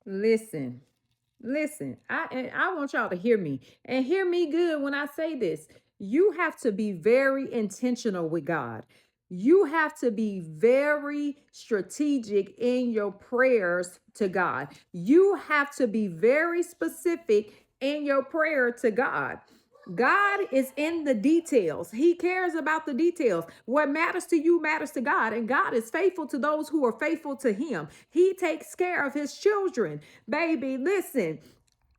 Listen, listen. I want y'all to hear me and hear me good when I say this. You have to be very intentional with God. You have to be very strategic in your prayers to God. You have to be very specific in your prayer to God. God is in the details. He cares about the details. What matters to you matters to God, and God is faithful to those who are faithful to Him. He takes care of His children. Baby, listen.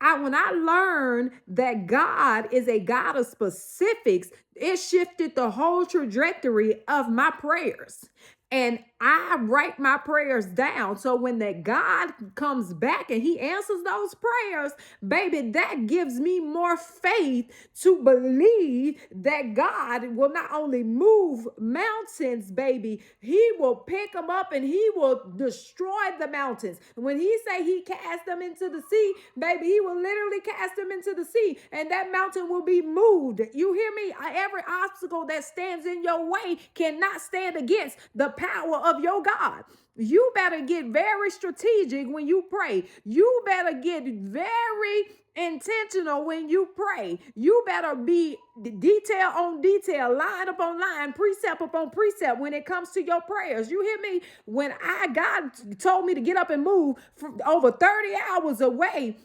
When I learned that God is a God of specifics, it shifted the whole trajectory of my prayers. And I write my prayers down. So when that God comes back and He answers those prayers, baby, that gives me more faith to believe that God will not only move mountains, baby, He will pick them up and He will destroy the mountains. When He say He cast them into the sea, baby, He will literally cast them into the sea, and that mountain will be moved. You hear me? Every obstacle that stands in your way cannot stand against the power of your God. You better get very strategic when you pray. You better get very intentional when you pray. You better be detail on detail, line upon line, precept upon precept when it comes to your prayers. You hear me? When God told me to get up and move from over 30 hours away,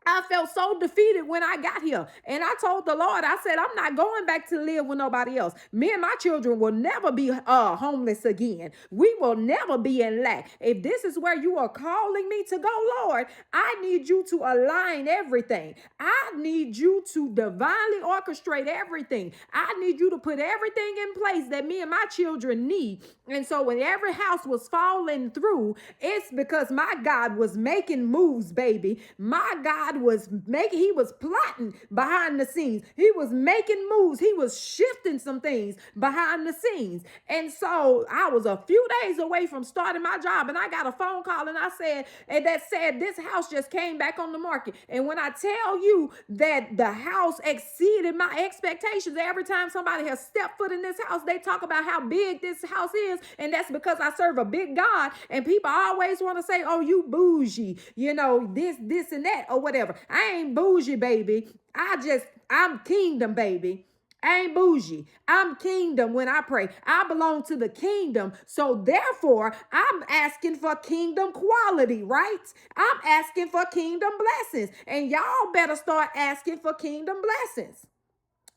I felt so defeated when I got here. And I told the Lord, I said, I'm not going back to live with nobody else. Me and my children will never be homeless again. We will never be in lack. If this is where you are calling me to go, Lord, I need you to align everything. I need you to divinely orchestrate everything. I need you to put everything in place that me and my children need. And so when every house was falling through, it's because my God was making moves, baby. My God He was plotting behind the scenes. He was making moves. He was shifting some things behind the scenes. And so I was a few days away from starting my job, and I got a phone call that said this house just came back on the market. And when I tell you that the house exceeded my expectations, every time somebody has stepped foot in this house, they talk about how big this house is. And that's because I serve a big God. And people always want to say, oh, you bougie, this and that or whatever. I ain't bougie, baby. I'm kingdom, baby. I ain't bougie. I'm kingdom when I pray. I belong to the kingdom. So therefore, I'm asking for kingdom quality, right? I'm asking for kingdom blessings. And y'all better start asking for kingdom blessings.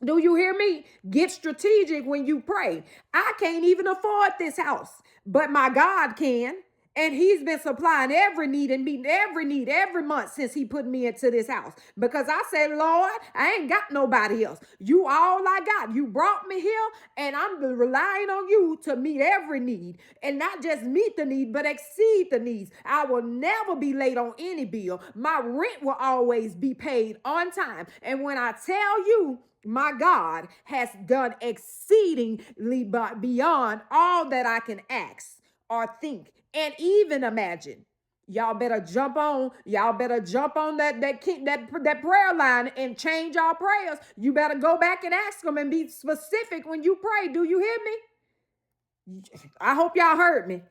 Do you hear me? Get strategic when you pray. I can't even afford this house, but my God can. And He's been supplying every need and meeting every need every month since He put me into this house. Because I said, Lord, I ain't got nobody else. You all I got. You brought me here, and I'm relying on you to meet every need. And not just meet the need, but exceed the needs. I will never be late on any bill. My rent will always be paid on time. And when I tell you, my God has done exceedingly beyond all that I can ask or think and even imagine. Y'all better jump on. Y'all better jump on that prayer line and change our prayers. You better go back and ask them and be specific when you pray. Do you hear me? I hope y'all heard me.